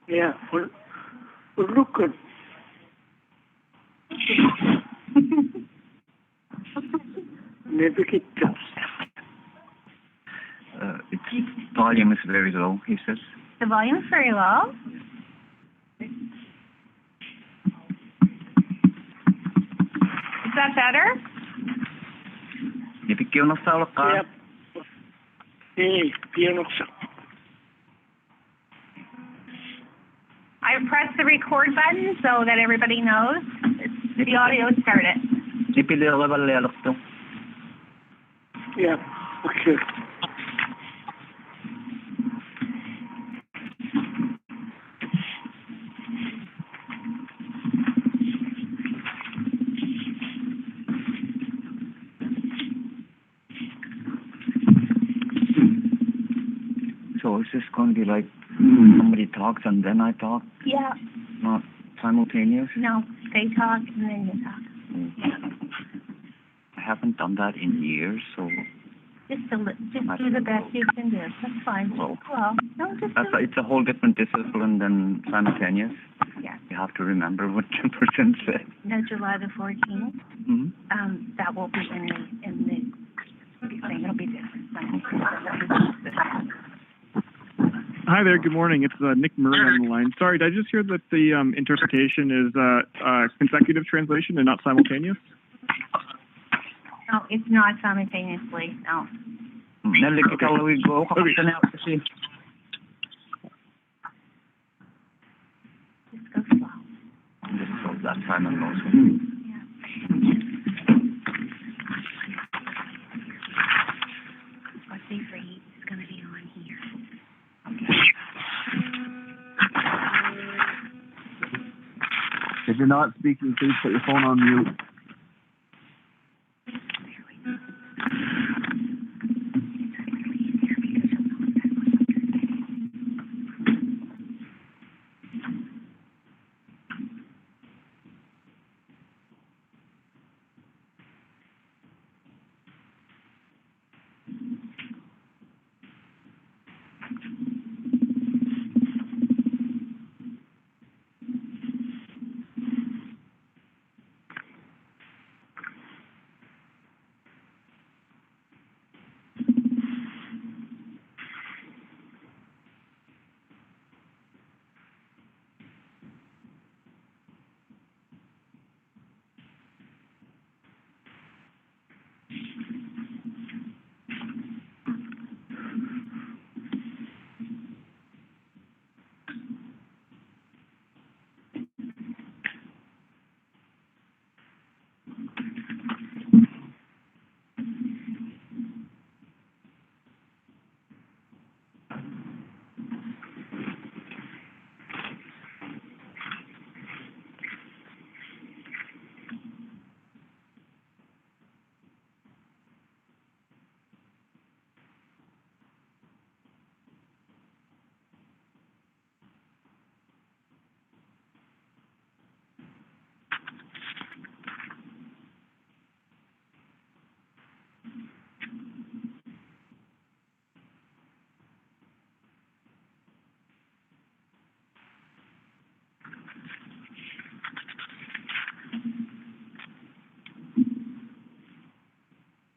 Yeah, well, look good. Maybe it does. Its volume is very low, he says. The volume's very low. Is that better? Ipik yung nagsalak ka. Yep. Hey, piano. I pressed the record button so that everybody knows the audio started. Ipili ako balalok to. Yeah, okay. So is this going to be like somebody talks and then I talk, Yeah. not simultaneous? No, they talk and then you talk. I haven't done that in years, so Just do the best you can do. That's fine. Well, No, just it's a whole different discipline than simultaneous. yeah. You have to remember what the person said. No, July the 14th. Mm-hmm. That will be in the thing. It'll be different. Hi there, good morning. It's Nick Murray on the line. Sorry, did I just hear that the interpretation is consecutive translation and not simultaneous? No, it's not simultaneously. No. Nalikikawawig ko kapag na kasi. Just go slow. This is all that time and also. Yeah. Let's see for heat. It's going to be on here. If you're not speaking, please put your phone on mute.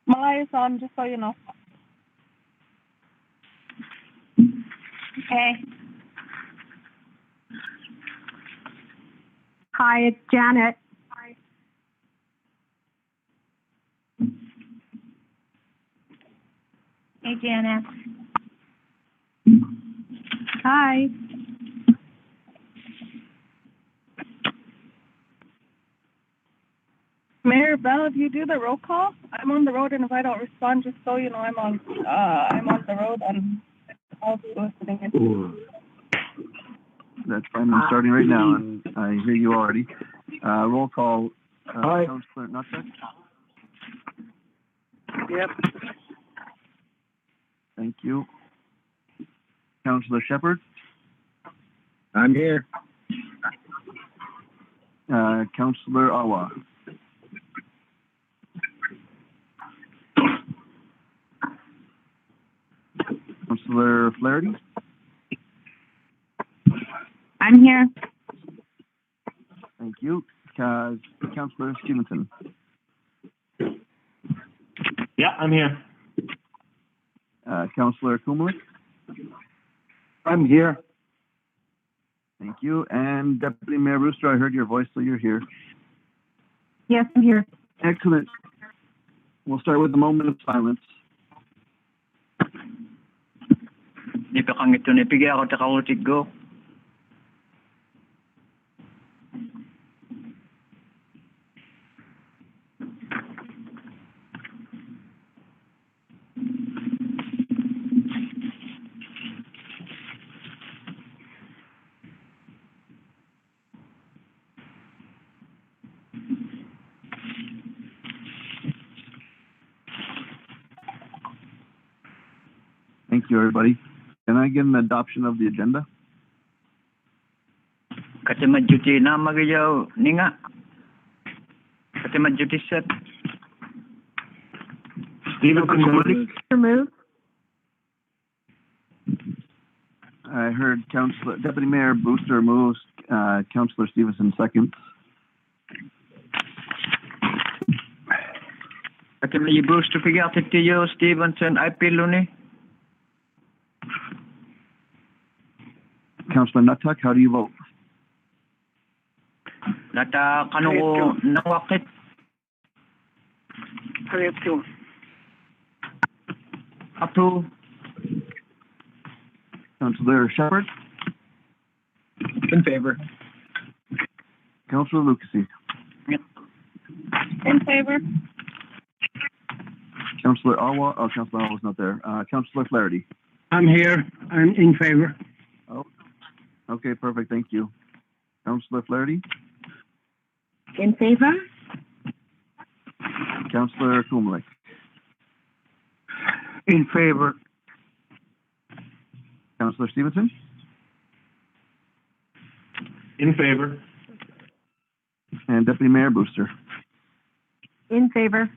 My is on, just so you know. Okay. Hi, it's Janet. Hey, Janet. Hi. Mayor Bell, if you do the roll call, I'm on the road, and if I don't respond, just so you know, I'm on the road and I'll be listening in. Ooh. That's fine. I'm starting right now, and I hear you already. Roll call. Hi. Councillor Nutter. Yep. Thank you. Councillor Shepherd. I'm here. Councillor Awa. Councillor Flaherty. I'm here. Thank you. Councillor Stevenson. Yeah, I'm here. Councillor Kumalik. I'm here. Thank you. And Deputy Mayor Brewster, I heard your voice, so you're here. Yes, I'm here. Excellent. We'll start with a moment of silence. Ipakang ito ni pigi ako takautik go. Thank you, everybody. Can I get an adoption of the agenda? Kasi majuti na magayaw ni nga. Kasi majuti set. Stevenson Kumalik. Remove. I heard Deputy Mayor Brewster moves, Councillor Stevenson seconds. Kasi may Bruce to figure out to you, Stevenson, I pilo ni. Councillor Nutuk, how do you vote? Nata kanungo nawakit. Correcto. Approve. Councillor Shepherd? In favor. Councillor Lucasy? In favor? Councillor Awa? Oh, Councillor Awa's not there. Councillor Flaherty? I'm here. I'm in favor. Oh, okay, perfect. Thank you. Councillor Flaherty? In favor? Councillor Kumalik? In favor. Councillor Stevenson? In favor. And Deputy Mayor Brewster? In favor.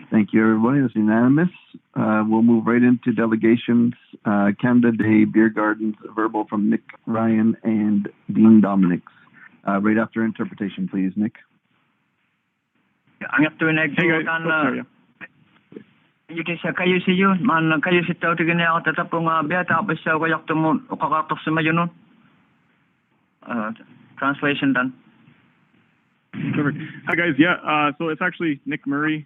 Thank you, everybody. That's unanimous. We'll move right into delegations. Canada Day Beer Gardens, verbal from Nick Ryan and Dean Dominics. Right after interpretation, please, Nick. Ang ito na Hey guys, exutan yuti sa kayo si yun. Man kayo si tao tigin niya ako tatapong biya tapos sa kayak tumo o kakatok sa mayo nun. Translation done. Perfect. Hi guys. Yeah. So it's actually Nick Murray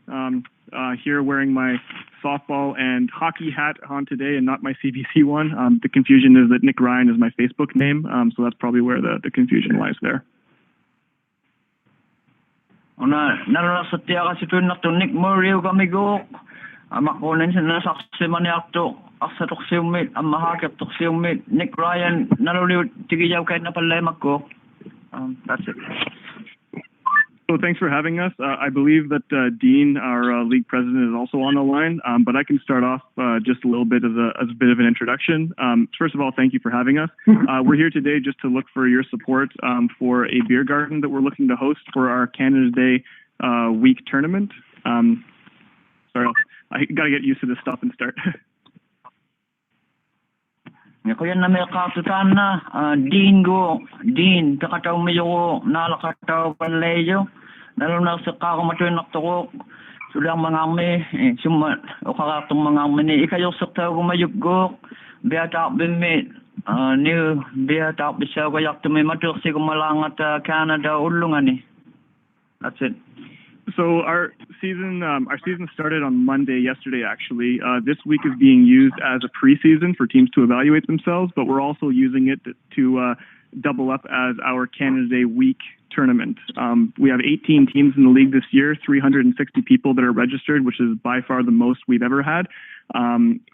here wearing my softball and hockey hat on today, and not my CBC one. The confusion is that Nick Ryan is my Facebook name, so that's probably where the confusion lies there. Una narasa tiya kasi to na to Nick Murray o kami go. Amakunin sa nasaksi man yakto aksa toksiumit amahakap toksiumit Nick Ryan naluliw tigiyaw kahit na palay ko. That's it. So thanks for having us. I believe that Dean, our league president, is also on the line, but I can start off just a little bit as a bit of an introduction. First of all, thank you for having us. We're here today just to look for your support for a beer garden that we're looking to host for our Canada Day week tournament. Sorry, I got to get used to this stop and start. Kuya na may katutan na Dean kakataw mo yung nalakataw panleyo nalo na sa kako matuin nakto sulang mga me suma o kakatong mga me ikayo sa taw gumayup go biata bimit ni biata bisa ko yak to may matuk si kumalangat Canada ulungan ni. That's it. So our season started on Monday, yesterday actually. This week is being used as a preseason for teams to evaluate themselves, but we're also using it to double up as our Canada Day week tournament. We have 18 teams in the league this year, 360 people that are registered, which is by far the most we've ever had.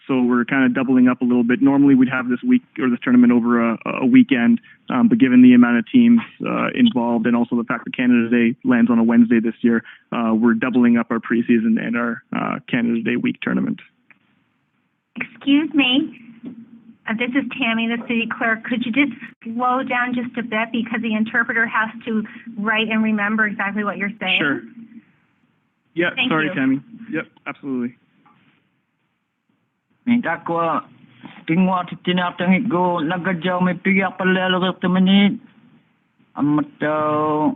So we're kind of doubling up a little bit. Normally we'd have this week or this tournament over a weekend, but given the amount of teams involved and also the fact that Canada Day lands on a Wednesday this year, we're doubling up our preseason and our Canada Day week tournament. Excuse me. This is Tammy, the city clerk. Could you just slow down just a bit because the interpreter has to write and remember exactly what you're saying? Sure. Yeah, Thank sorry, you. Tammy. Yep, absolutely. Minta ko tingwa titinatangit go nagadyaw may pigyak palalo ka tamanit amataw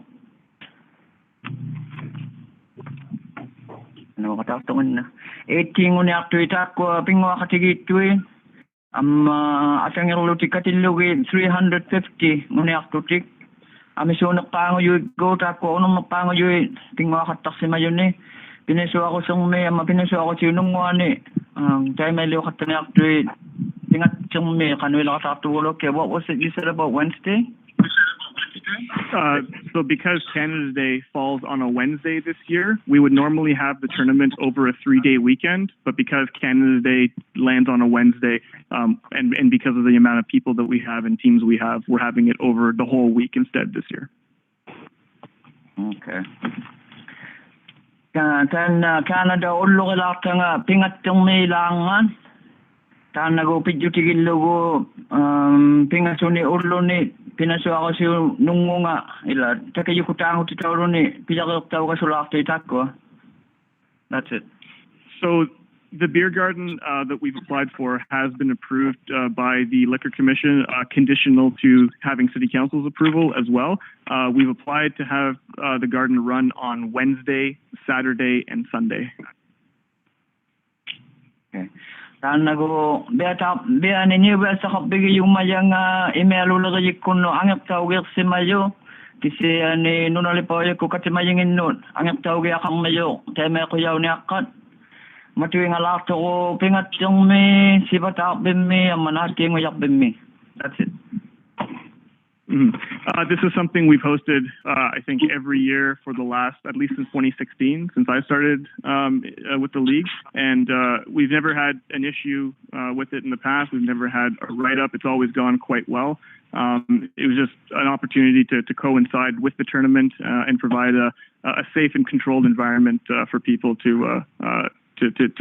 ano kataktungan na 18 nguni akto itakwa pingwa katigitwi atang irlo tikatilugi 350 nguni akto tik amisonak pango yu go takwa unong mapango yu pingwa kataksima yun ni piniso ako sung may mapiniso ako sinong wani tayo may liw katani akto tingat sung may kanwila katatulo kaya what was it you said about Wednesday? So because Canada Day falls on a Wednesday this year, we would normally have the tournament over a 3-day weekend. But because Canada Day lands on a Wednesday, and because of the amount of people that we have and teams we have, we're having it over the whole week instead this year. Okay. Canada ullo kilaka nga pingat yung may langan. Tan nagupit yung tigilugo pingaso ni ullo ni pinaso ako si nungo nga ila takayo kutang utitaw ni pinakaktaw ka sulakta itakko. That's it. So the beer garden that we've applied for has been approved by the Liquor Commission, conditional to having City Council's approval as well. We've applied to have the garden run on Wednesday, Saturday, and Sunday. Okay. Tan nago beta ni ba sa kabigi yung mayang email ulo ka yikuno angap tawag si mayo kasi ani nunali pa ko katimayingin nun angap tawag akang mayo tayo may kuyaw ni akat matuwing alakto ko pingat yung me sibata bimmi amanati mo yak bimmi. That's it. This is something we've hosted, I think, every year for the last, at least since 2016, since I started with the league. And we've never had an issue with it in the past. We've never had a write-up. It's always gone quite well. It was just an opportunity to coincide with the tournament and provide a safe and controlled environment for people to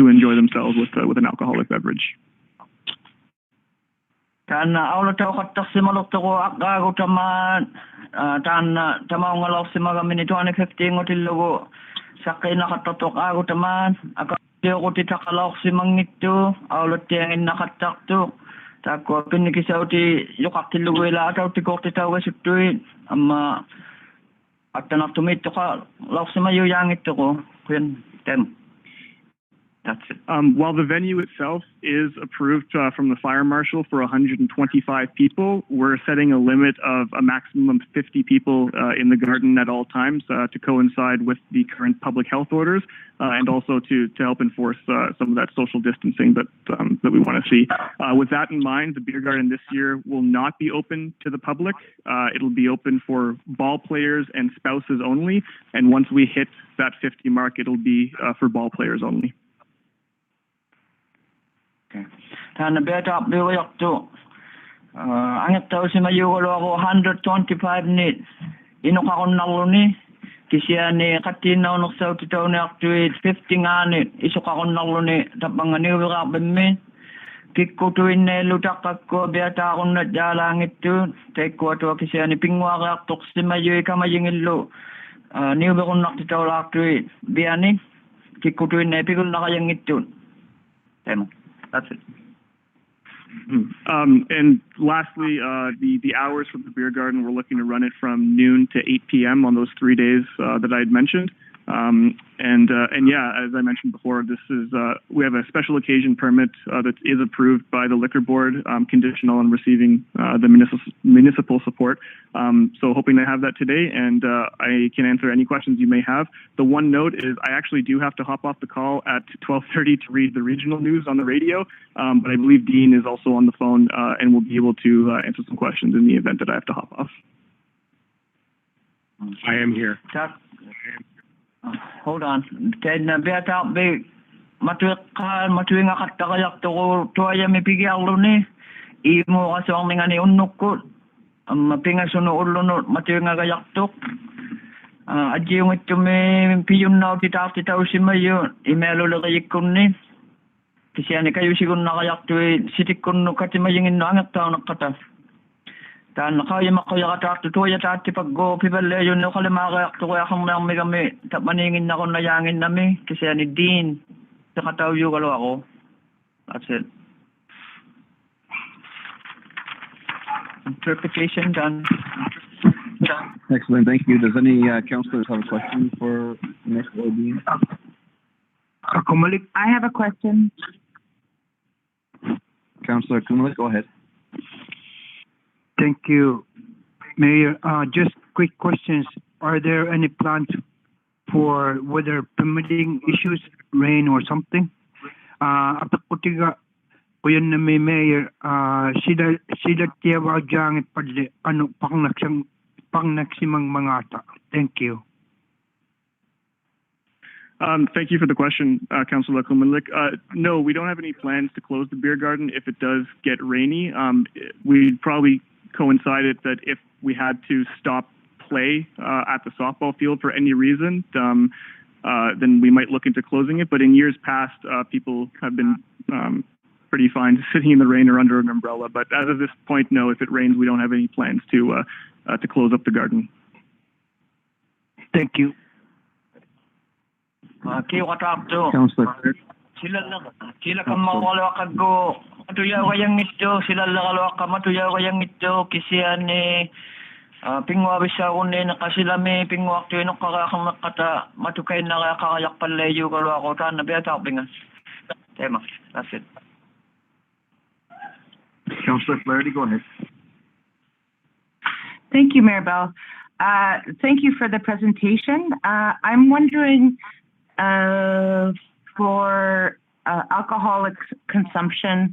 enjoy themselves with an alcoholic beverage. Tan aulo taw katak si malok to ko agago taman tan tamaw ngalaw si mga minito ani 15 ngotilogo sakay nakatotok ago taman akayo ko titakalok si mangito aulo tiyangin nakatak to tako pinikisaw ti yukaktilogo ila ataw ti ko titaw sutui amma atanak tumito ka lok si mayo yangit to ko kun tem. That's it. While the venue itself is approved from the fire marshal for 125 people, we're setting a limit of a maximum of 50 people in the garden at all times to coincide with the current public health orders and also to help enforce some of that social distancing that we want to see. With that in mind, the beer garden this year will not be open to the public. It'll be open for ball players and spouses only. And once we hit that 50 mark, it'll be for ball players only. Tan beta biyo to angit taw si mayulo ako 125 ni inok ako naluni kisya ni katinaw nok sa titaw ni actually 50 nga ni isok ako naluni tapang ni wala bemme kikko tuin ne lutak ko beta ako na dalangit to take ko to kisya ni pingwa ka tok si mayu ka mayingilo ni ba ko nok titaw actually biani kikko tuin ne pigol na kayang ito temo. That's it. And lastly, the hours for the beer garden, we're looking to run it from noon to 8 p.m. on those 3 days that I had mentioned. And yeah, as I mentioned before, this is we have a special occasion permit that is approved by the liquor board, conditional on receiving the municipal support. So hoping to have that today, and I can answer any questions you may have. The one note is I actually do have to hop off the call at 12:30 to read the regional news on the radio, but I believe Dean is also on the phone and will be able to answer some questions in the event that I have to hop off. I am here. Hold on. Ted na beta be matuwing akatakayak to tuaya mi pigyaw ni imo kaso ang mga ni unok ko mapinga suno ulo no matuwing agayak to adji yung ito me piyun na titaw si mayo imelo la kayik kun ni kasi ani kayo sigun nakayak to sitik kun no kati mayingin no angat taw nakata tan nakaya makaya katak to ya tati pag go pibale yun no kalimaka to kaya kang may kami tap maningin na ko na yangin nami kasi ani Dean sa kataw yu kalo ako. That's it. Interpretation done. Excellent, thank you. Does any councillors have a question for Nick or Dean? Kumalik. I have a question. Councillor Kumalik, go ahead. Thank you, Mayor. Just quick questions. Are there any plans for weather permitting issues, rain or something? Atak ko tiga kuyan na may Mayor, sila tiyawa jangit padle ano pangnaximang mga ata. Thank you. Thank you for the question, Councillor Kumalik. No, we don't have any plans to close the beer garden if it does get rainy. We'd probably coincide it that if we had to stop play at the softball field for any reason, then we might look into closing it. But in years past, people have been pretty fine sitting in the rain or under an umbrella. But as of this point, no, if it rains, we don't have any plans to close up the garden. Thank you. Councillor Clerk. Sila ka mawala kago matuyaw kayang ito sila lakalawa ka matuyaw kayang ito kisiyan ni pingwa bisa kunni nakasilami pingwa to no kakamakata matukay na kakayak palayo kalwa ko tan na beta pingas tema. That's it. Councillor Flaherty, go ahead. Thank you, Mayor Bell. Thank you for the presentation. I'm wondering for alcoholic consumption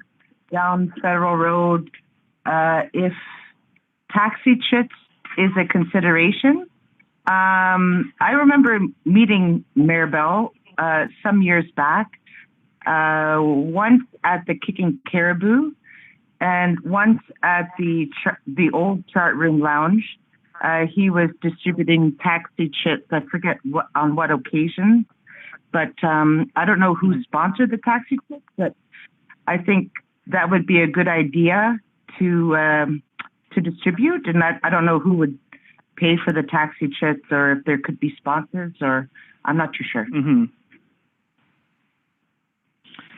down Federal Road, if taxi chits is a consideration. I remember meeting Mayor Bell some years back, once at the Kicking Caribou and once at the old Chart Room Lounge. He was distributing taxi chits. I forget on what occasion, but I don't know who sponsored the taxi chits, but I think that would be a good idea to distribute. And I don't know who would pay for the taxi chits or if there could be sponsors, or I'm not too sure. Mm-hmm.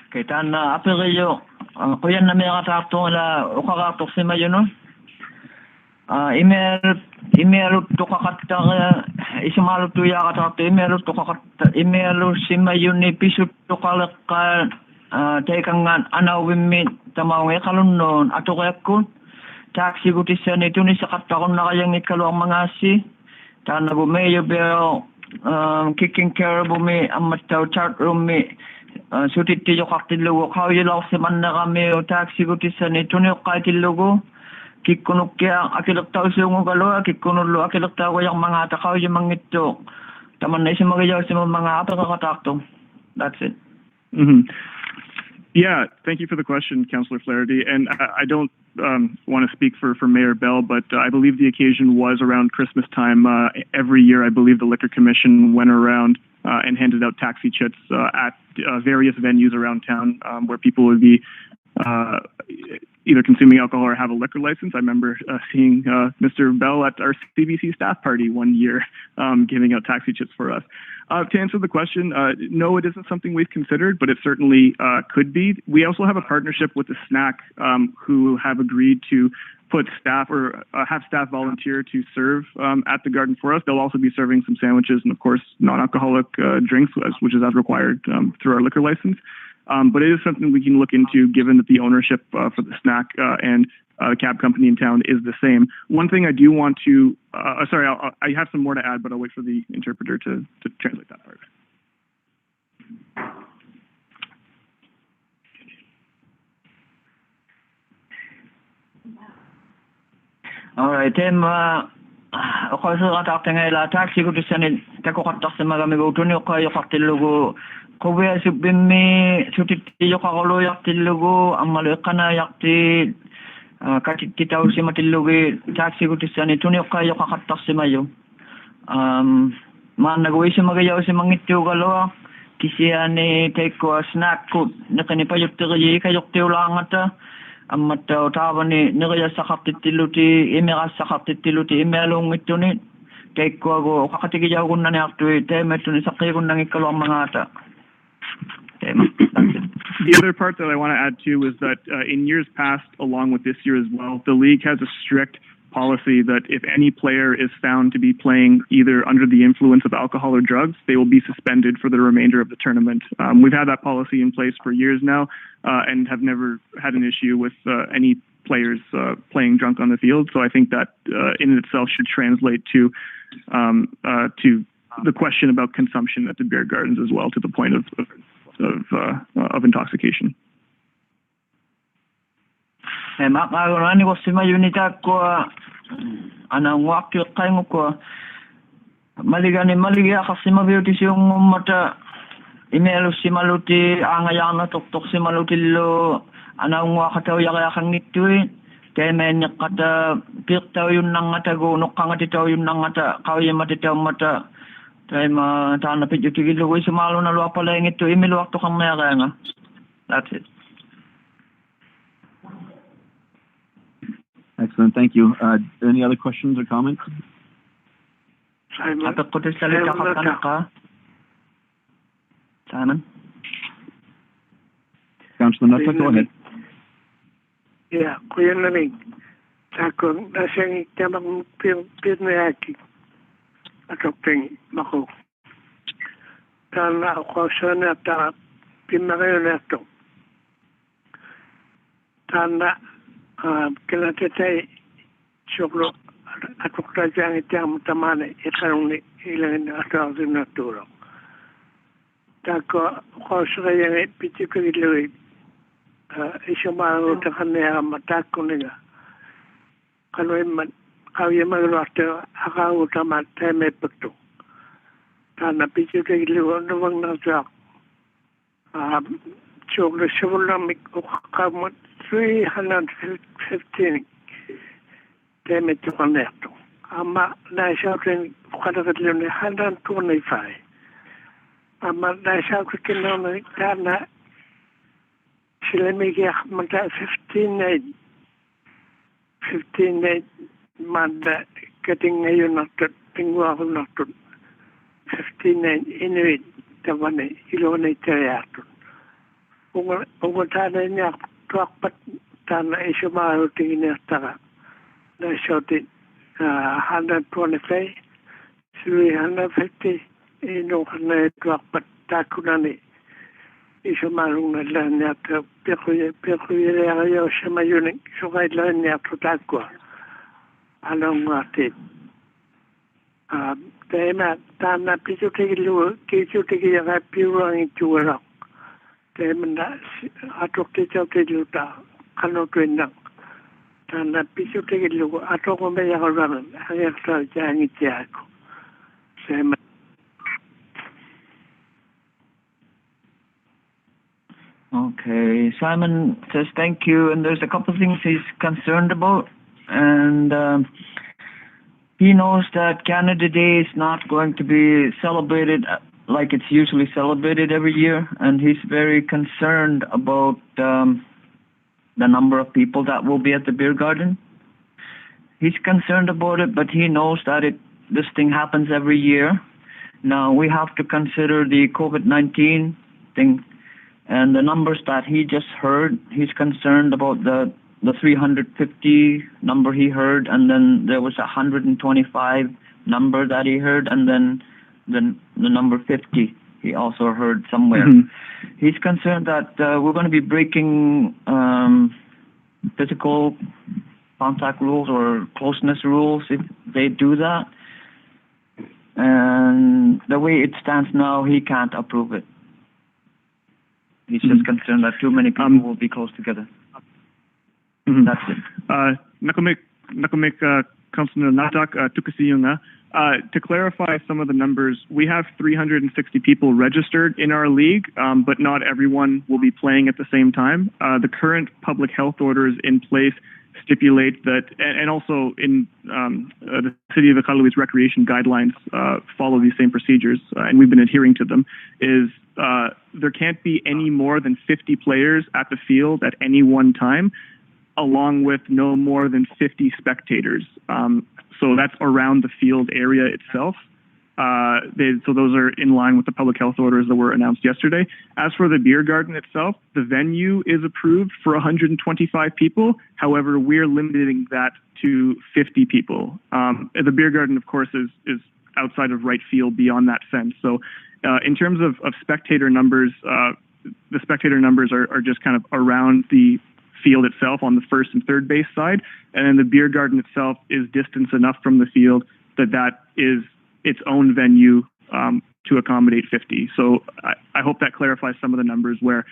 Okay, tan apelyo kuyan na may katakto la ukakatok si mayo no. Email to kakata isimalu to ya katakto email to kakata email si mayo ni pisu to kalaka tekangan anawimi tamawe kalunnon ato kayakun taxi gutisan ito ni sa katakon na kayang ikalo ang mga si tan nagumeyo beo Kicking Caribou mi amataw Chart Room mi sutit tiyo kaktilugo kao yulaw si man na kami o taxi gutisan ito ni kaktilugo kikunok kaya akilaktaw siya ng galo kikunulo akilaktaw ko yung mga takaw yung mga ito taman na isang magayaw sa mga apakakatakto. That's it. Mm-hmm. Yeah, thank you for the question, Councillor Flaherty. And I don't want to speak for Mayor Bell, but I believe the occasion was around Christmas time. Every year, I believe the Liquor Commission went around and handed out taxi chits at various venues around town where people would be either consuming alcohol or have a liquor license. I remember seeing Mr. Bell at our CBC staff party one year giving out taxi chits for us. To answer the question, no, it isn't something we've considered, but it certainly could be. We also have a partnership with the Snack who have agreed to put staff or have staff volunteer to serve at the garden for us. They'll also be serving some sandwiches and, of course, non-alcoholic drinks, which is as required through our liquor license. But it is something we can look into, given that the ownership for the Snack and the cab company in town is the same. One thing I do want to, sorry, I have some more to add, but I'll wait for the interpreter to translate that part. All right, ako sa katakta nga ila taxi ko disan tako katak sa mga amigo tunyo kayo kaktilugo ko ba subimi sutit yo kakolo yaktilugo ang malekana yakti katitaw si matilugi taxi ko disan tunyo kayo kakatak sa mayo man nagawin si magayaw si mangityo galo kisiya ni take ko snack ko nakanipayok tiri kayok tiyo lang ata amat tawa ni nagaya sakap titiluti imera sakap titiluti imelong ito ni kay ko ako kakatigiyaw ko na ni akto ite meto ni sakay ko nang ikalawang mga ata. Okay, that's it. The other part that I want to add too is that in years past, along with this year as well, the league has a strict policy that if any player is found to be playing either under the influence of alcohol or drugs, they will be suspended for the remainder of the tournament. We've had that policy in place for years now and have never had an issue with any players playing drunk on the field. So I think that in itself should translate to the question about consumption at the beer gardens as well, to the point of intoxication. Makakaroon ko si Mayunita ko anang wakil kayo ko maligya kasi mabiutis yung mata imelo si maluti angayang na tuktok si maluti lo anang wakataw yakayakan nitoy kaya may kata piktaw yun nang ata gunok kang atitaw yun nang ata kawya matitaw mata tayo matanapit yung tigilo ko sumalo na luwa pala yung ito imelo wakto kang maya kaya nga. That's it. Excellent, thank you. Any other questions or comments? Simon. Simon. Councillor Nutter, go ahead. Yeah, Kuya Naling. Sako, nasang tamang pinayaki. Atok ting mako. Tana ako sa nata pinakayo nato. Tana kinatatay soklo atok tajang itang tamane ikarong ni ilang atok din naturo. Tako ko sa yang pitikili isumaro ta kanaya matako niga. Kaloy man kawya magluto akaw tamat teme pekto. Tana pitikili nawang natrak. Soklo simulamik ukamot 315 teme to connecto. Ama na shouting kadagatlo 125. Ama na shouting no tana sila may mata 15 manda kating ngayon natot tingwa ko natot 15 inuit tabane ilone tayato. Kung tana niya tuakpat tana isumaro tingin taka na shouted 125 350 ino na tuakpat takunani isumarong na lang niya pekuya ayaw siya mayuning sukay lang niya tutakwa anong atin tema tana piso tigilu kiso tigiyaga piwang ituwarang tema na atok tigilu ta kano tuindang tana piso tigilu atok mo may yakarang hanggang sa jangit yako tema. Okay, Simon says thank you, and there's a couple of things he's concerned about, and he knows that Canada Day is not going to be celebrated like it's usually celebrated every year, and he's very concerned about the number of people that will be at the beer garden. He's concerned about it, but he knows that this thing happens every year. Now, we have to consider the COVID-19 thing. And the numbers that he just heard, he's concerned about the 350 number he heard, and then there was 125 number that he heard, and then the number 50 he also heard somewhere. Mm-hmm. He's concerned that we're going to be breaking physical contact rules or closeness rules if they do that. And the way it stands now, he can't approve it. He's just concerned that too many people will be close together. Mm-hmm. That's it. Nakamik Councilor Natak Tukasiyunga. To clarify some of the numbers, we have 360 people registered in our league, but not everyone will be playing at the same time. The current public health orders in place stipulate that, and also in the City of Iqaluit's recreation guidelines follow these same procedures, and we've been adhering to them, is there can't be any more than 50 players at the field at any one time, along with no more than 50 spectators. So that's around the field area itself. So those are in line with the public health orders that were announced yesterday. As for the beer garden itself, the venue is approved for 125 people. However, we're limiting that to 50 people. The beer garden, of course, is outside of right field beyond that fence. So in terms of spectator numbers, the spectator numbers are just kind of around the field itself on the first and third base side. And then the beer garden itself is distance enough from the field that is its own venue to accommodate 50. So I hope that clarifies some of the numbers where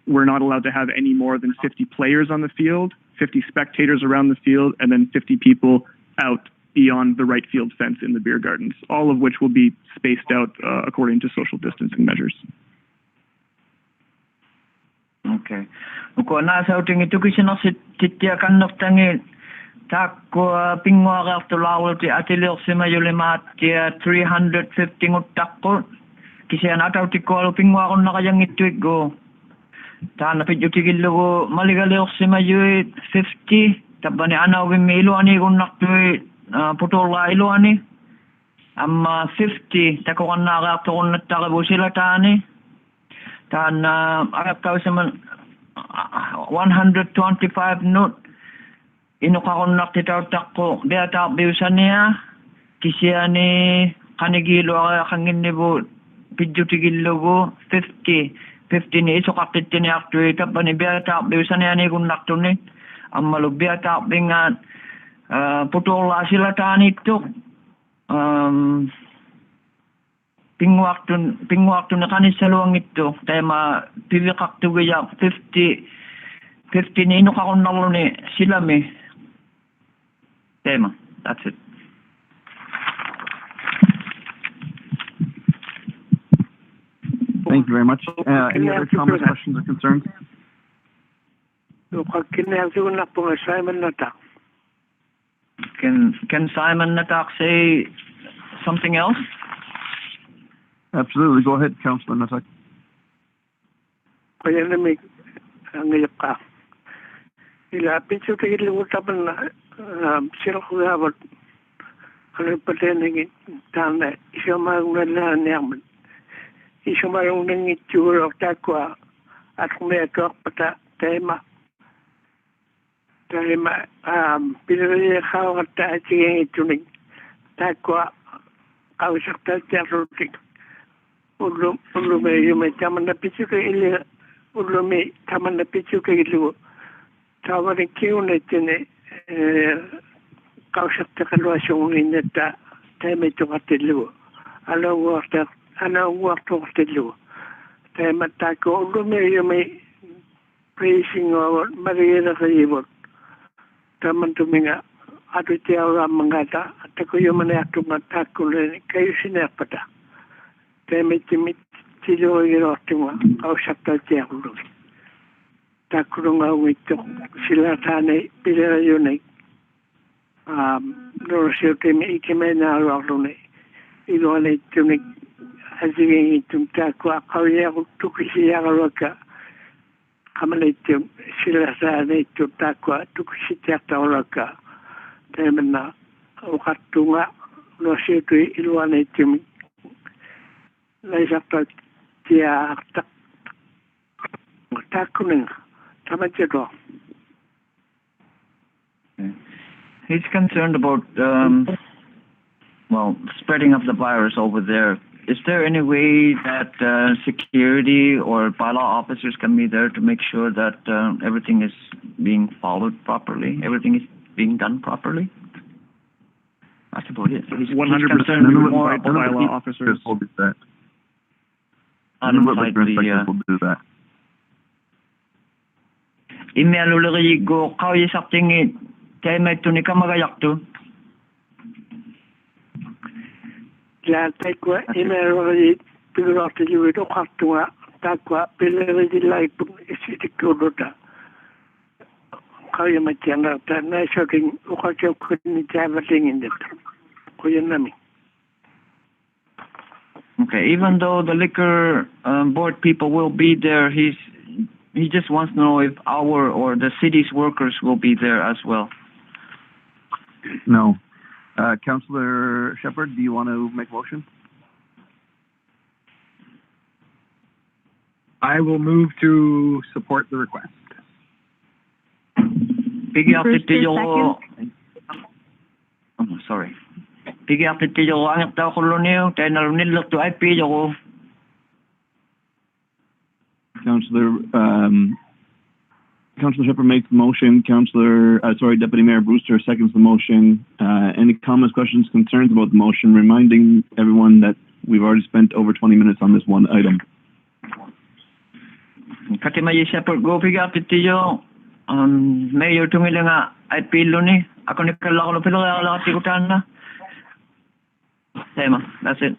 we're not allowed to have any more than 50 players on the field, 50 spectators around the field, and then 50 people out beyond the right field fence in the beer gardens, all of which will be spaced out according to social distancing measures. Okay. Ko na sa uting ito kasi na sitya kan naftangi takko pingwa ka to lawol ti atilok si mayulimat ti 350 takko kasi na taw ti ko pingwa ko na kayang ituig go ta na pidyo ti gilo maligalok si mayu 50 tabani ana wi milo ani ko nakto putol ga ilo ani amma 50 takko kan na ka to kon nataka sila tani tan agak kau sama 125 note ino ka kon nakita takko dia ta biusania kisia ni kanigilo kangin ni bo pidyo tigilo go 50 ni iso kapit ni actuate pa ni bia ta biusania ni kun nakto ni amalo bia ta bingan putola sila tani tok pingwak na kanis sa luwang ito tema pivikak to gaya 50 ni ino kakon na ni sila me tema. That's it. Thank you very much. Any other comments, questions, or concerns? Can Simon Natak say something else? Absolutely. Go ahead, Councillor Natak. Kaya namin ang ilap ka. Ilapit sa tigil utapan na sila ko gabot. Ano pateningin tanda isya mayong nalanyaman. Isya mayong nangitsura o takwa at kumayakak pata tema. Tema pinaraya kao at taasing itunig takwa kawasak taasyarutik. Ulume yume taman na pichu ka ili ulume taman na pichu ka ilu taman kiu na tene kausap ta kalwa sung ineta teme to katilu ana wakta katilu teme ta ko ulume yume praising o mariera ka ibot taman tuminga atu tiawa mangata atako yume atu matakule kayu sinapata teme timit tilo irotuma kausapta tiakulung takulunga wito sila tane pilera yunay norosyo teme ikimena arolune ilone tunik aziging itum takwa kawya tukisi yagalwaka kamalitum sila tane itum takwa tukisi tiaktawlaka teme na ukatunga norosyo tu ilwane tumik laisakta tia takuning tamajedo. He's concerned about spreading of the virus over there. Is there any way that security or bylaw officers can be there to make sure that everything is being followed properly, everything is being done properly? That's about it. He's 100% we would invite the bylaw officers. Will do that. Inside will do that. Imealulari go kawye sakting kay may tunika magayakto. La takwa imealulari pilorte juwito katwa takwa pilorte laipun isitikudota. Kawye matiana ta na shooting ukacho kuni traveling in the kuyanami. Okay, even though the liquor board people will be there, he just wants to know if our or the city's workers will be there as well. No. Councillor Shepherd, do you want to make a motion? I will move to support the request. Sorry. Pigi apiti jo ang tao kolonyo, tayo na nilok to IP jo. Councillor Shepherd makes the motion. Deputy Mayor Brewster seconds the motion. Any comments, questions, concerns about the motion? Reminding everyone that we've already spent over 20 minutes on this one item. Katimayi Shepherd go pigi apiti jo. Mayor tumila nga IP lo ni. Ako ni kala ko pilo kala tikutan na. Tema, that's it.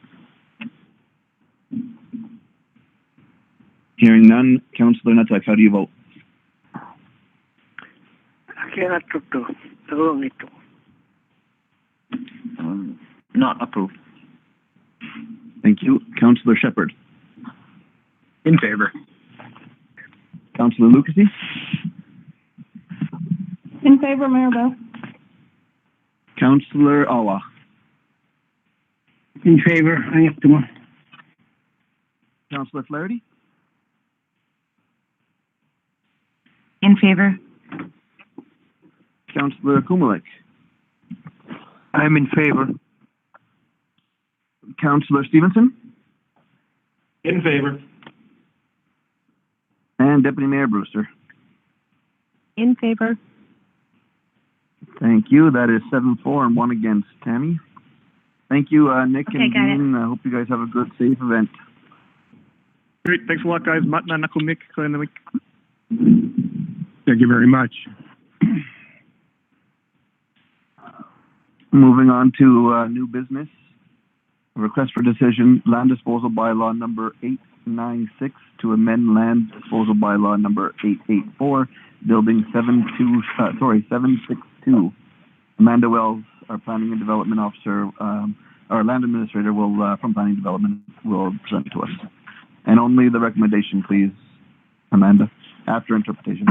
Hearing none, Councillor Natak, how do you vote? Kaya to. Tawang ito. Not approved. Thank you. Councillor Shepherd. In favor. Councillor Lucasy. In favor, Mayor Bell. Councillor Awa. In favor, ayaktumo. Councillor Flaherty. In favor. Councillor Kumelik. I'm in favor. Councillor Stevenson. In favor. And Deputy Mayor Brewster. In favor. Thank you. That is 7-4 and 1 against. Tammy. Thank you, Nick and got it. Dean. I hope you guys have a good, safe event. Great. Thanks a lot, guys. Matna nakumik. Thank you very much. Moving on to new business. A request for decision, land disposal bylaw number 896 to amend land disposal bylaw number 884, building 762. Amanda Wells, our planning and development officer, our land administrator will, from planning and development, will present to us. And only the recommendation, please, Amanda, after interpretation.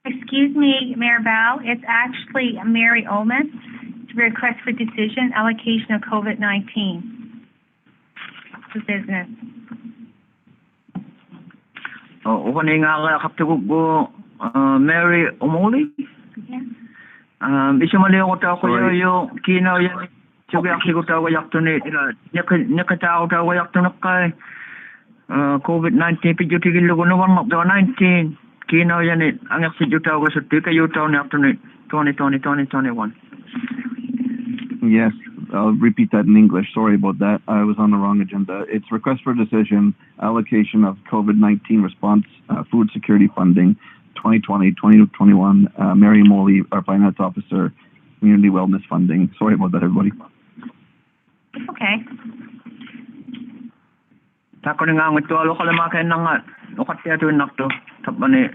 Excuse me, Mayor Bao, it's actually Mary Olman. Request for decision, allocation of COVID-19 to business. Ako ni nga kaptugog ko Mary Omoli. Isa mali ako tao ko yo kinaw yan. Sige ako ko tao yak to ni nakatao tao yak to nakay COVID-19 pijutigil lugo no 19 kinaw yan it ang yak si tao ko sa tika yo tao na to ni 2021. Yes, I'll repeat that in English. Sorry about that. I was on the wrong agenda. It's request for decision, allocation of COVID-19 response, food security funding, 2020-2021. Mary Moley, our finance officer, community wellness funding. Sorry about that, everybody. Okay. Tako ni nga ito alo kalamakan na nga ukatya to nakto tapani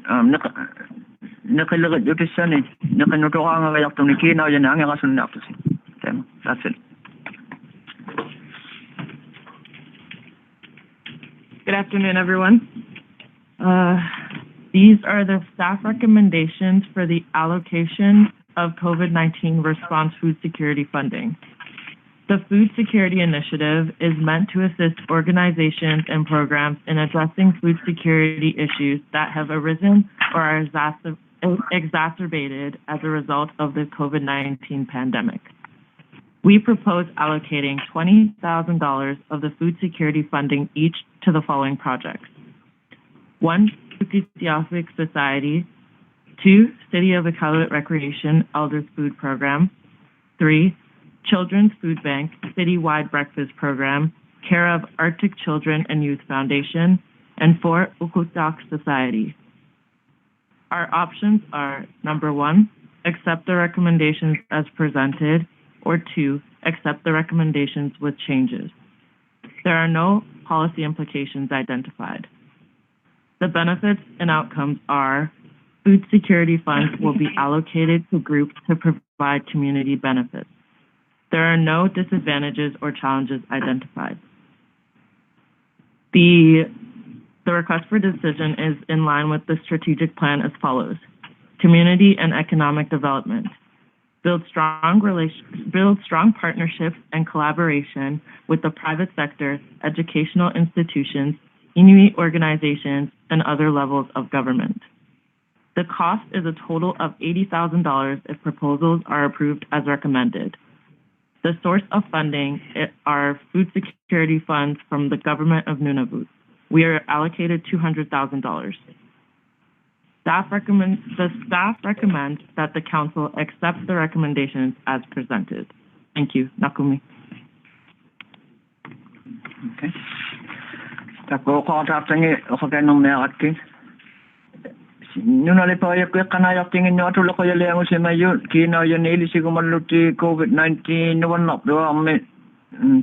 nakalagat ito siya ni nakanuto ka nga kayak to ni kinaw yan ang kasun nakto si. That's it. Good afternoon, everyone. These are the staff recommendations for the allocation of COVID-19 response food security funding. The Food Security Initiative is meant to assist organizations and programs in addressing food security issues that have arisen or are exacerbated as a result of the COVID-19 pandemic. We propose allocating $20,000 of the food security funding each to the following projects. 1, Tukisiafik Society. 2, City of Iqaluit Recreation Elders Food Program. 3, Children's Food Bank Citywide Breakfast Program, care of Arctic Children and Youth Foundation. And 4, Ukutak Society. Our options are number 1, accept the recommendations as presented, or 2, accept the recommendations with changes. There are no policy implications identified. The benefits and outcomes are food security funds will be allocated to groups to provide community benefits. There are no disadvantages or challenges identified. The request for decision is in line with the strategic plan as follows. Community and economic development. build strong partnerships and collaboration with the private sector, educational institutions, Inuit organizations, and other levels of government. The cost is a total of $80,000 if proposals are approved as recommended. The source of funding are food security funds from the government of Nunavut. We are allocated $200,000. The staff recommends that the council accept the recommendations as presented. Thank you. Nakumi. Okay. Tako ko tatangi ko kanong meakati. Nunali pa yak kana tingin no atulo ko yale ang simayo kina yon ili sigumaluti COVID-19 no nak do ame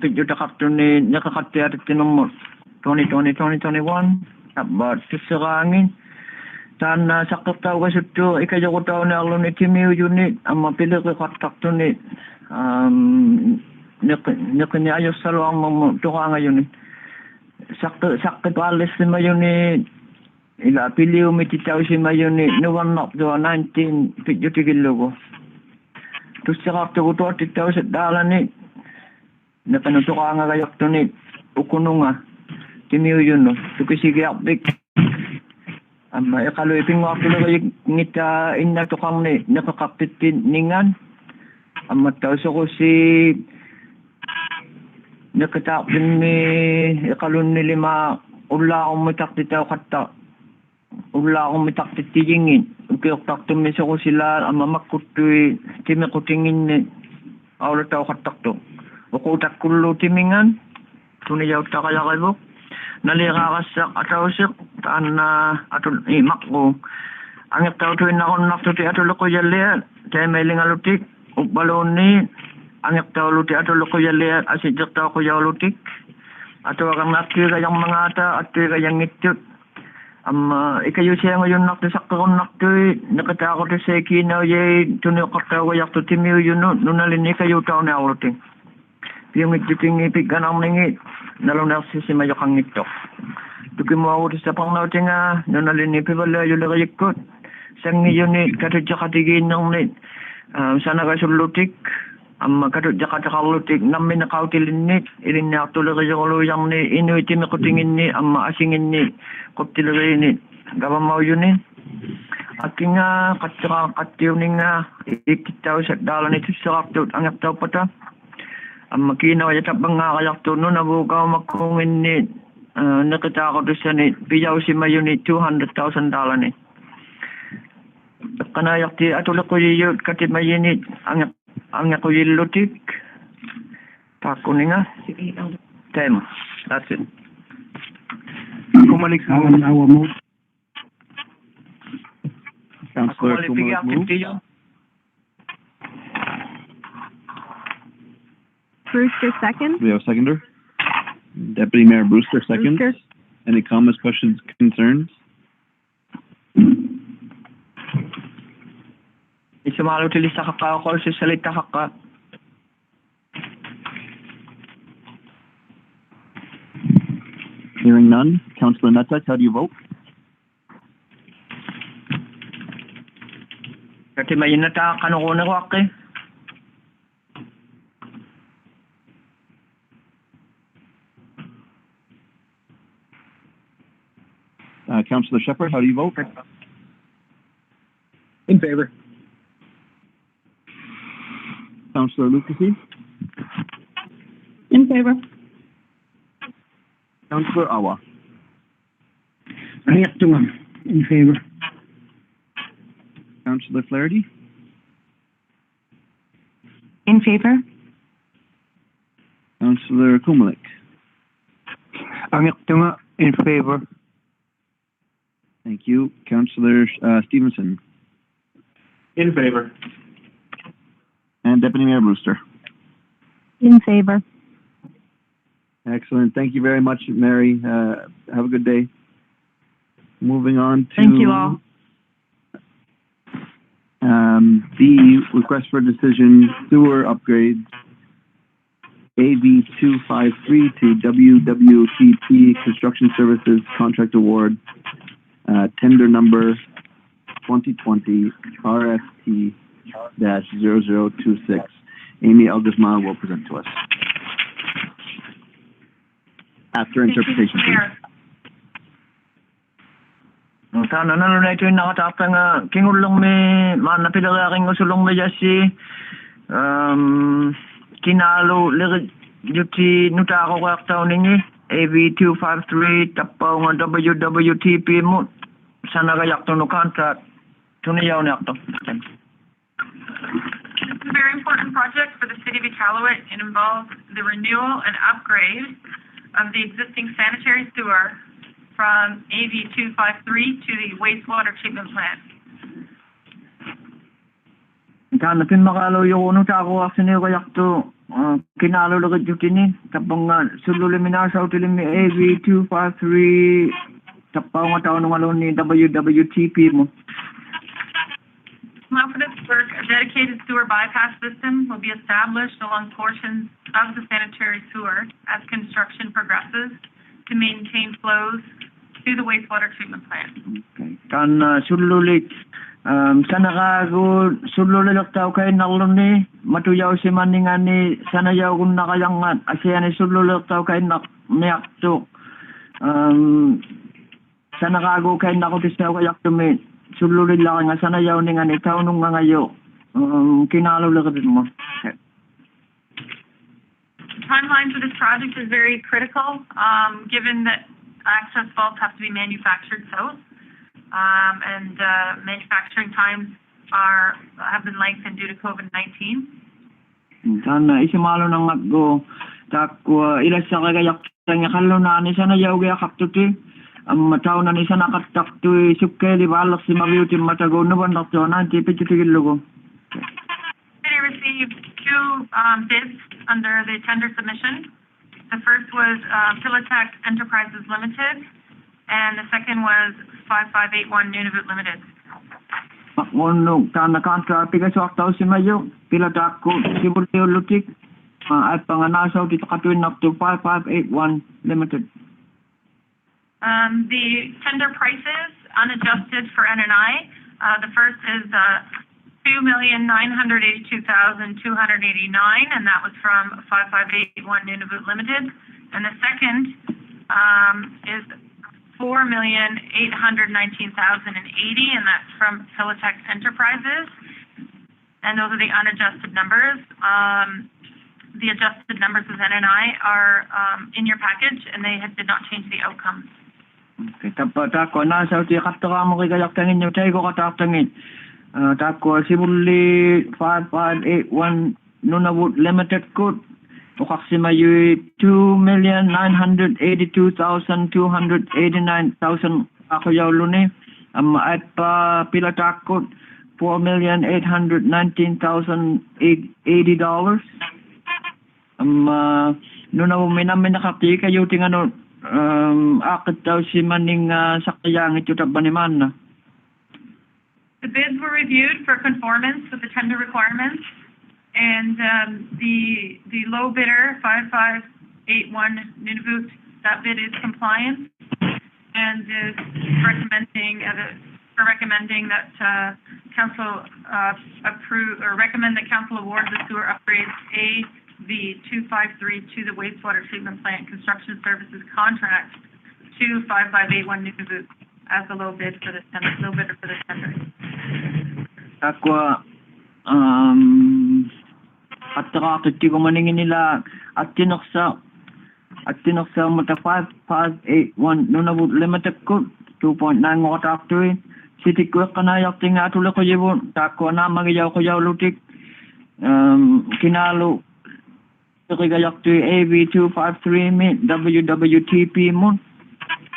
pidyo takakto ni nakakati at tinumot 2021 about sisirangin tan sakit tau ka suto ikayo ko tau na alun itimiu unit ang mapili ko katakto ni nekanya ayos salo ang tuka ngayon sakit alis si mayo ni ila pili umititaw si mayo ni nuwan nak do 19 pidyo tigilo ko to sakto ko to titaw sa dala ni nakanutuka nga kayo to ni ukununga timiu yun no tukisige apik amma ikalo iping waktu kayo ngita inna tukang ni nakakapitin ningan amma tao ko si nakatapin ni ikalo ni lima ula akong mitakti tao kata ula akong mitakti tiyingin ukiyok takto mi ko sila amma makutoy timi kutingin ni awla tao katakto ukutak kulo timingan tuniyaw ta kaya kayo nalirakasak atawsik taan na atul imak ko ang itaw tuwin ako naktuti atulo ko yali kaya may lingalutik upbalon ni ang itaw luti atulo ko yali asidyak taw ko yalutik ato akang nakti kayang mga ata at kayang itut ikayo siya ngayon naktisak ko nakti nakatako to sa ikinaw yay tunyo katawa yak to timiyo yun nunalin kayo taw na alutik yung ititing ipig ganang mingit nalong nagsisimayo kang ito. Tuki mo ako sa pangnaw tinga, nunalinipi wala yung lakayikot. Sang yun katudya katigin ng nit. Sana ka sulutik, katudya katakalutik, namin nakautilin nit. Irin na tulad kayo kaluyang ni, inuiti na kutingin ni, asingin ni, kuptilagay nit. Gaba mo yun ni. At nga, katiw ni nga, ikitaw sa dalan ito sa kaptut, ang aktaw pa ta. Makinaw yata bang nga kayak to no nabukaw makungin ni nakita ko to siya ni piyaw si mayo ni $200,000 ni kanayak ti atulak ko yun kati mayo ni ang ako yung lutik tako ni nga tema that's it Kumalik sa awa mo. Councilor Kumalik move. Brewster second. We have a seconder. Deputy Mayor Brewster second. Brewster. Any comments, questions, concerns? Isumalo tili sa kakao ko sa salita kaka. Hearing none. Councilor Nuttall, how do you vote? Kati may nata kanukuna ko ake. Councilor Shepherd, how do you vote? In favor. Councilor Lucasy? In favor. Councilor Awa? In favor. Councilor Flaherty? In favor? Councilor Kumalik? In favor. Thank you. Councilor Stevenson? In favor. And Deputy Mayor Brewster? In favor. Excellent. Thank you very much, Mary. Have a good day. Moving on to... Thank you all. B, request for decision, sewer upgrades, AB 253 to WWTP Construction Services Contract Award, tender number 2020 RFT 2021-0026. Amy El Guzman will present to us. After interpretation, please. Sana na ito yung nakatapang kingulong may manapilagaking usulong may jasi kinalo lirid yuti nuta ako kaktaw ninyi AV253 tapaw nga WWTP mo sana kayak to no contract tuniyaw na akto. This is a very important project for the city of Iqaluit. It involves the renewal and upgrade of the existing sanitary sewer from AV253 to the wastewater treatment plant. Kana pin makalo yung uno ta ako aksyon yung kayak to kinalo lagad yung tinin tapang sululimin sa utilim ni AV253 tapaw nga tao nung alon ni WWTP mo. Now for this work, a dedicated sewer bypass system will be established along portions of the sanitary sewer as construction progresses to maintain flows to the wastewater treatment plant. Okay. Kan sululit sana kago sululit tao kay nalon ni matuyaw si maningan ni sana yaw kun nakayangat asya ni sululit tao kay nak miakto sana kago kay nakotisaw kayak tumi sululit lang nga sana yaw ni nga ni tao nung nga ngayo kinalo lagat mo. The timeline for this project is very critical, given that access vaults have to be manufactured south, and manufacturing times have been lengthened due to COVID-19. Sana isimalo nang aggo takwa ila sa kagayak nga kallo na ni sana yaw gaya kaptuti mataw na ni sana kataktu sukke di balak si mabiuti matago no ban dokto na tipi lugo. City received two bids under the tender submission. The first was Pilatex Enterprises Limited, and the second was 5581 Nunavut Limited. Mono kana kontra piga saktaw si mayo Pilatex ko sibulyo lutik at panganasaw dito katuin up to 5581 Limited. The tender prices unadjusted for NNI. The first is $2,982,289, and that was from 5581 Nunavut Limited. And the second is $4,819,080, and that's from Pilatex Enterprises. And those are the unadjusted numbers. The adjusted numbers of NNI are in your package, and they did not change the outcomes. Okay, tapos ako nasa uti kataka mo kay gayak tangin yung tayo ko katatangin. Tako sibuli 5581 Nunavut Limited code ukaksi mayu 2,982,289,000 ako yaw luni at pa Pilatex code $4,819,080. Nunavut minamin nakapti kayo tingano akit daw si maning sakayang ito tabaniman na. The bids were reviewed for conformance with the tender requirements, and the low bidder, 5581 Nunavut, that bid is compliant and is recommending that council recommend that council award the sewer upgrades AV253 to the wastewater treatment plant construction services contract to 5581 Nunavut as the low bidder for this tender. Takwa at nakakiti ko maningin nila at tinoksa mo ta 5581 Nunavut Limited code 2.9 ngo factory city ko kanayak tinga tulo ko yibon takwa na magiyaw ko yaw lutik kinalo kayak to AV253 mi WWTP mo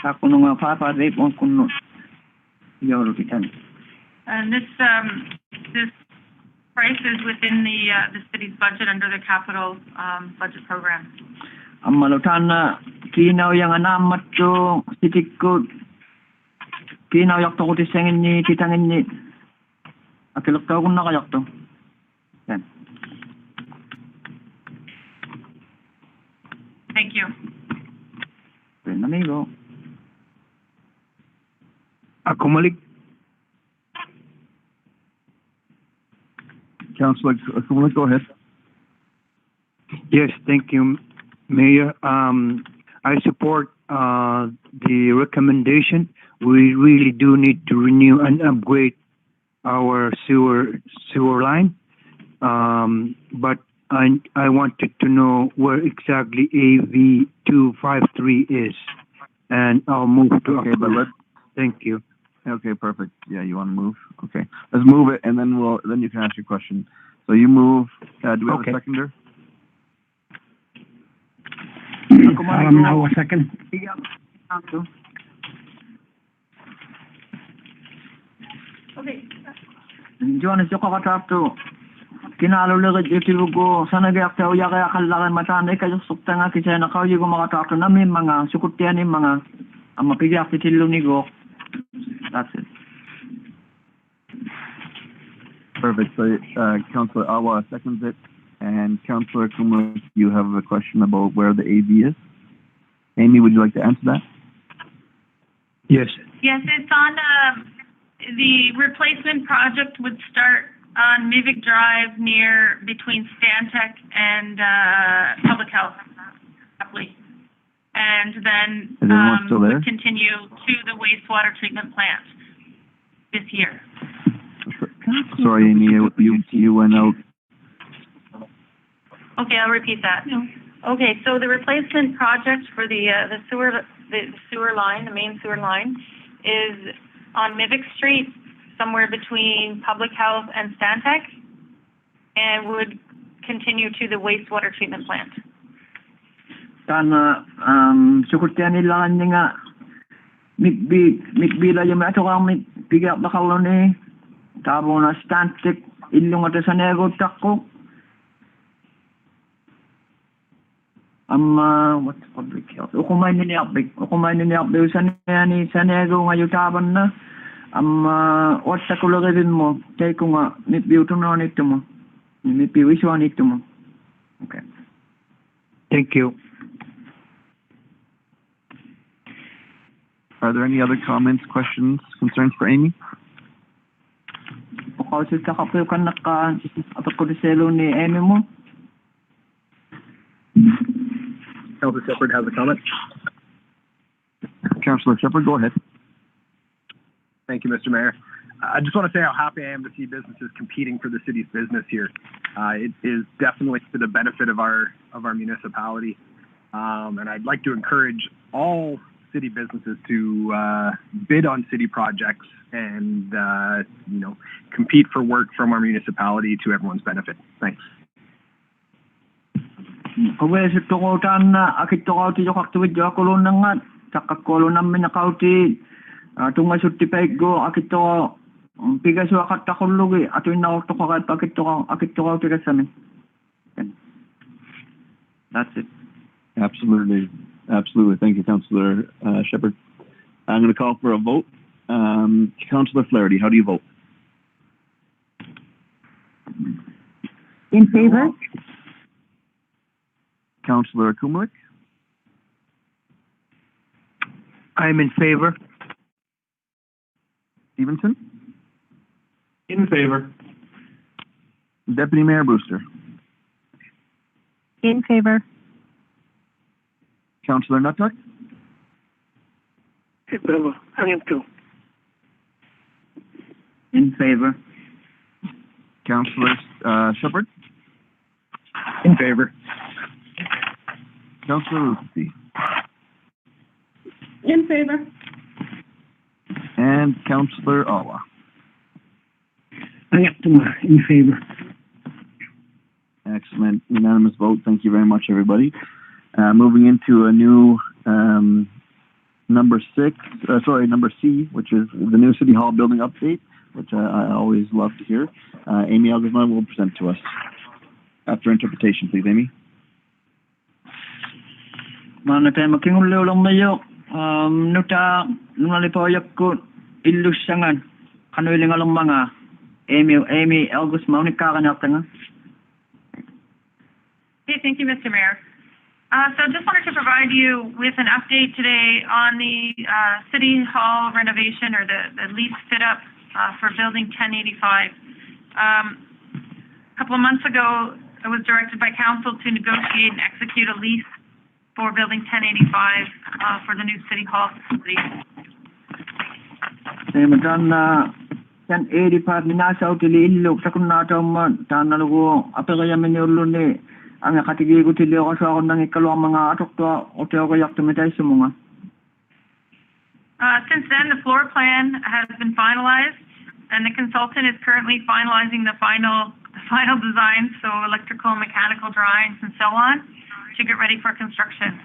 takwa nga 5581 kuno yaw lutikan. And this price is within the city's budget under the capital budget program. Ang malutan na kinaw yung anamat to city code kinaw yak to kutisengin ni titangin ni akilok to kung nakayak to. Yan. Thank you. Buen amigo. Ako malik. Councillor Kumlik, go ahead. Yes, thank you, Mayor. I support the recommendation. We really do need to renew and upgrade our sewer line. But I wanted to know where exactly AV 253 is, and I'll move to. Okay, but let's. Thank you. Okay, perfect. Yeah, you want to move? Okay, let's move it, and then you can ask your question. So you move. Do we have a seconder? Now a second. Okay. Jonas yung kakatapto. Kinalulagad yung tilugo. Sana gayak tayo kaya kalakan matanda kayo sukta nga kisaya na kayo yung makatapto namin mga sukutian yung mga ang mapigyak si tilunigo. That's it. Perfect. So, Councillor Awa seconds it, and Councillor Kumar, you have a question about where the AV is. Amy, would you like to answer that? Yes. Yes, it's on, the replacement project would start on Mivik Drive between Stantec and, Public Health, roughly. And then, Is everyone still there? would continue to the wastewater treatment plant this year. Sorry, Amy, you went out. Okay, I'll repeat that. Okay, so the replacement project for the sewer line, the main sewer line, is on Mivik Street, somewhere between Public Health and Stantec, and would continue to the wastewater treatment plant. Tana, sukutian nila kanya nga, mikbila yung ato kang mikbigak bakalo ni, tabo na Stantec, ilong ato sa nego tako. What's Public Health? Ukumay niniakbig sa nego nga yutaban na. What's sa kulagin mo? Kaya ko nga, mitbiuto na nito mo. Mitbiwiswa nito mo. Okay. Thank you. Are there any other comments, questions, concerns for Amy? Kasi sa kapayo ka ato ko diselo ni Amy mo. Councillor Shepherd has a comment. Councillor Shepherd, go ahead. Thank you, Mr. Mayor. I just want to say how happy I am to see businesses competing for the city's business here. It is definitely to the benefit of our municipality, and I'd like to encourage all city businesses to bid on city projects and compete for work from our municipality to everyone's benefit. Thanks. Kawes ito ko na akit to kauti yung kaktuwid yung kulon na nga. Kakakolo namin na kauti. Tunga certified go akit to pigas yung akat takulugi. Ato yung nakakto ko kahit akit to kauti ka sa amin. That's it. Absolutely. Absolutely. Thank you, Councillor Shepherd. I'm going to call for a vote. Councillor Flaherty, how do you vote? In favor? Councillor Kumlik? I'm in favor. Stevenson? In favor. Deputy Mayor Brewster? In favor. Councillor Nuttall? In favor. I am too. In favor. Councillor Shepherd? In favor. Councillor Ruthie? In favor. And Councillor Awa? In favor. Excellent. Unanimous vote. Thank you very much, everybody. Moving into a new number C, which is the new City Hall building update, which I always love to hear. Amy Algusman will present to us. After interpretation, please, Amy. Mana tayo makingulo lang mayo. Nuta nalipoyak ko ilusangan. Kanuiling along mga Amy Elgus Monica kanata nga. Okay, thank you, Mr. Mayor. So just wanted to provide you with an update today on the City Hall renovation, or the lease fit up for Building 1085. couple of months ago, I was directed by council to negotiate and execute a lease for building 1085 for the new city hall facility. Yan 85 minasa utili illo takun na tawma tanalugo apega yamin uluni ang katigi utili ko sa akong nang ikalo mga atok to oteo ko yak tumitay sumunga. Since then, the floor plan has been finalized, and the consultant is currently finalizing the final design, so electrical and mechanical drawings and so on, to get ready for construction.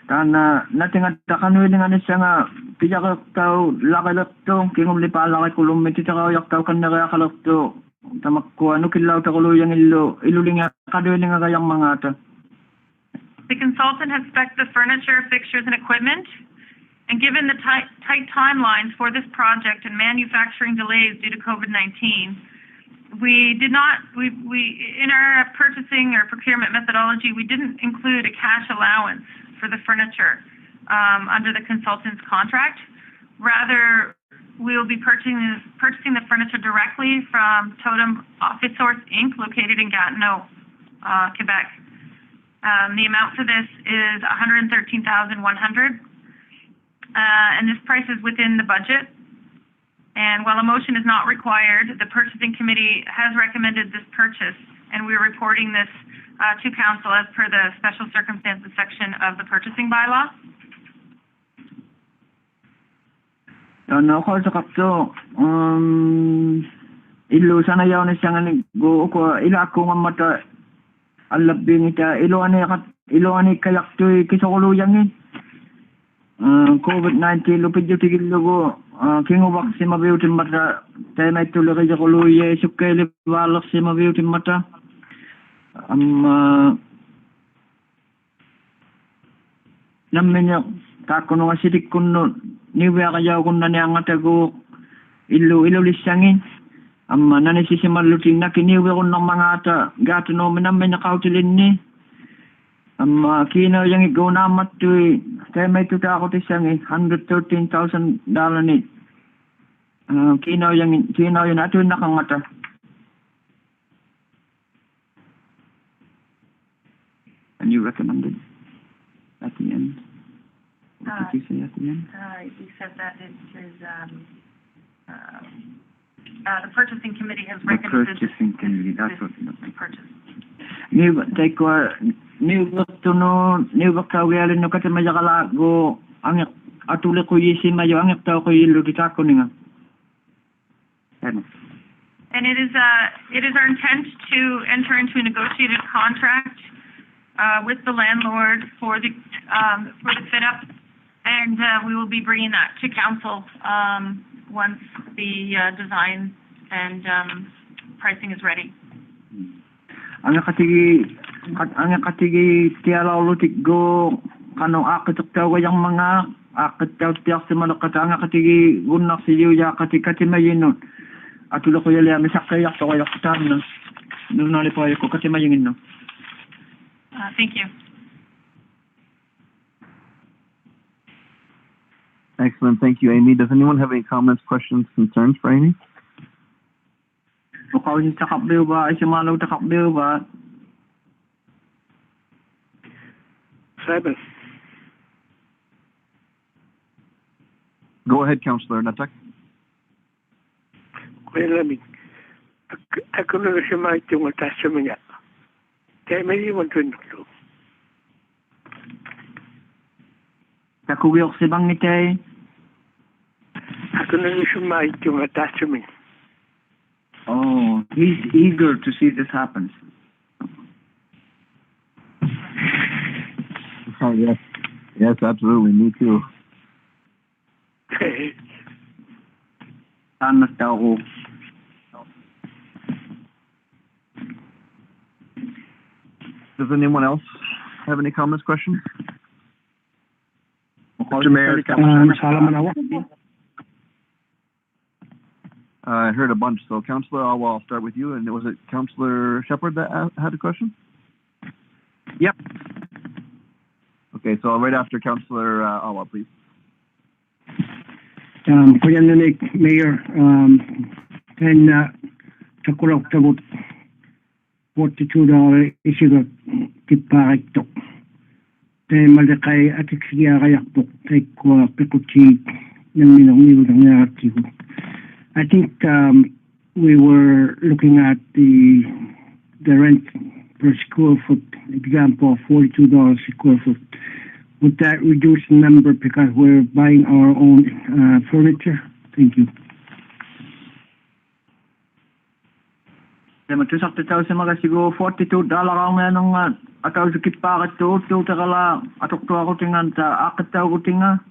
Tana natinga takanwili nga siya nga pijaka tao lakalak to kingum lipala kay kulum miti tao yak tao kan nagakalak to tamakko ano kilaw ta kuluyang iluling kadwili nga kayang mga ta. The consultant has spec'd the furniture, fixtures, and equipment, and given the tight timelines for this project and manufacturing delays due to COVID-19, we in our purchasing or procurement methodology, we didn't include a cash allowance for the furniture under the consultant's contract. Rather, we will be purchasing the furniture directly from Totem Office Source Inc., located in Gatineau, Quebec. The amount for this is $113,100, and this price is within the budget. And while a motion is not required, the purchasing committee has recommended this purchase, and we're reporting this to council as per the special circumstances section of the purchasing bylaw. Ano ko sa kapto ilo sana yaw na siyang go ko ila ko nga mata alabing ita ilo ani kayak to kisakuluyan COVID-19 lupid yung tigil lugo kingubak si mabiutin mata tayo may tuloy kaya kuluye sukay libalak si mabiutin mata namin niya kakuno nga sitik kuno niwa kaya kuno niya nga tago ilo lisangin nanisisimal luting na kiniwa kuno mga ata gato no namin niya kautilin ni kino yang igaw namat to kaya may tuta ako tisang $113,000 ni kino yung ato nakangata. And you recommended at the end? What did you say at the end? You said that it is, the purchasing committee has recommended The purchasing committee, that's what this purchase. New bakawiyalin no kata majakala go angek atule ko yisi mayo angek tao ko yilu ditako ninga. And it is our intent to enter into a negotiated contract with the landlord for the fit up, and we will be bringing that to council once the design and pricing is ready. Ang katigi tiala lutik go kano akitok taw yang mga akit taw tiyak si malakat ang katigi gunak si yuya katikati mayinot atulo ko yali misakayak to kayak tan no nunali po ko kati mayingin no. Thank you. Excellent. Thank you, Amy. Does anyone have any comments, questions, concerns for Amy? Bukaw si takapbil ba? Ay si malaw takapbil ba? Simon. Go ahead, Councillor Natak. Well, ako na siya yung attachment niya. Kaya may iwan ko nito. Nakuyok si bang nitay? Ako na siya yung attachment. Oh, he's eager to see this happens. Oh, yes. Yes, absolutely. Me too. Tanas daw ko. Does anyone else have any comments, questions? Mr. Mayor, I heard a bunch. So, Councillor Alwa, I'll start with you. And was it Councillor Shepherd that had a question? Yep. Okay, so right after Councillor Alwa, please. Kuya Mayor, and Takura Tabut $42 isiga kippaaqittoq taimaliqai atiksigiaqajaqtoq taikkua piquti namminerniutangiaqatigu. I think we were looking at the rent per square foot example, $42 a square foot. Would that reduce the number because we're buying our own furniture? Thank you. Matusaktaw sa mga sigo $42 ang nanong ataw sa kitpakat to takala atok ako tingan sa akataw ko tinga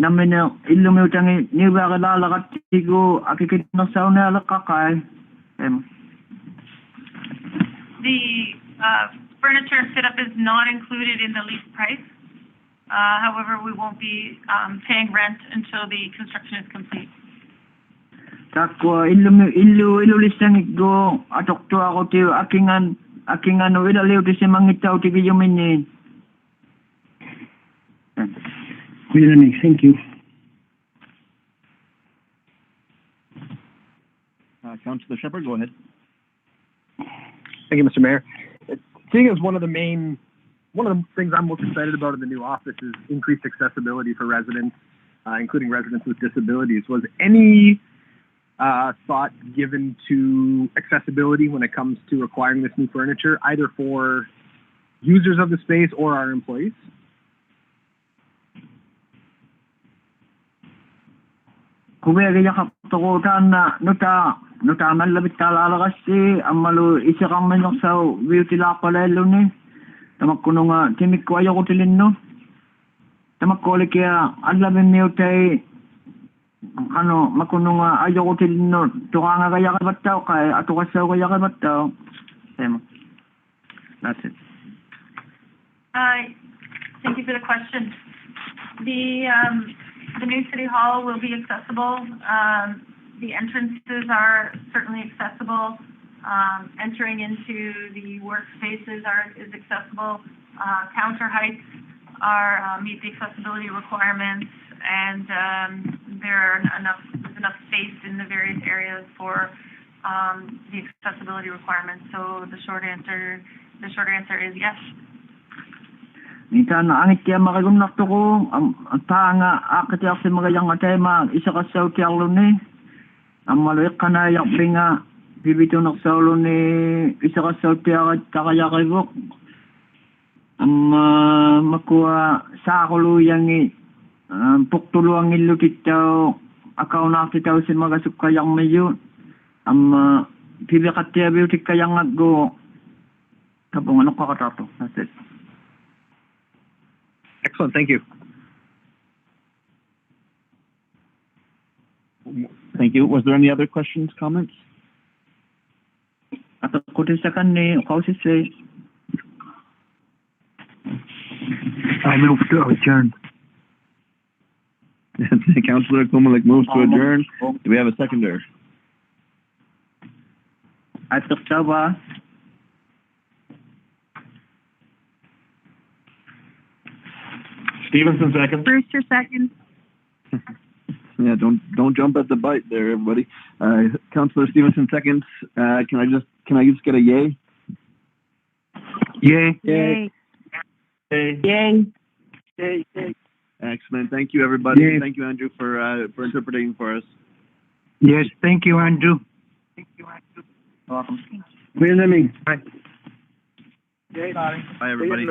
namin ilumi utangi niba kalala kat sigo akikit na sa una lakakay. The furniture setup is not included in the lease price. However, we won't be paying rent until the construction is complete. Takwa illu lisang go atok to ako ti akingan ilaliw ti si mangitaw ti giyuminin. Thank you. Councillor Shepherd, go ahead. Thank you, Mr. Mayor. Seeing as one of the things I'm most excited about in the new office is increased accessibility for residents, including residents with disabilities. Was any thought given to accessibility when it comes to acquiring this new furniture, either for users of the space or our employees? Kubega yakaptokotan na nuta malabit talala kasi amalu isa kang manok sa beauty la palelo ni tamakkuno nga timik ko ayo ko tilinno tamakkole kaya adlaben miutay ano makuno nga ayo ko tilinno to nga kaya ka battaw kay ato kasaw kaya ka battaw tema. That's it. Thank you for the question. The new city hall will be accessible. The entrances are certainly accessible. Entering into the workspaces is accessible. Counter heights meet the accessibility requirements, and there's enough space in the various areas for the accessibility requirements. So the short answer is yes. Nita na angit kaya makagumnak to ko ang tanga akit yak si magayang atema isa ka sa utiyalo ni ang maluyak ka na yak pinga bibito nak sa ulo ni isa ka sa utiyak kakaya kay buk ang makuha sa kuluyang puktuluang ilutitaw akaw na akitaw si magasuk kayang mayo ang bibikat tiya biutik kayang aggo tapong ano kakatato. That's it. Excellent, thank you. Thank you. Was there any other questions, comments? Ato kutisakan ni kausis say. I move to adjourn. Councillor Kumalik moves to adjourn. Do we have a seconder? Ato ba? Stevenson second. Brewster second. Yeah, don't jump at the bite there, everybody. Councillor Stevenson seconds. Can I just get a yay? Yay. Yay. Yay. Yay, yay. Excellent. Thank you, everybody. Yay. Thank you, Andrew, for interpreting for us. Yes, thank you, Andrew. Welcome. Bye. Yay. Bye, everybody.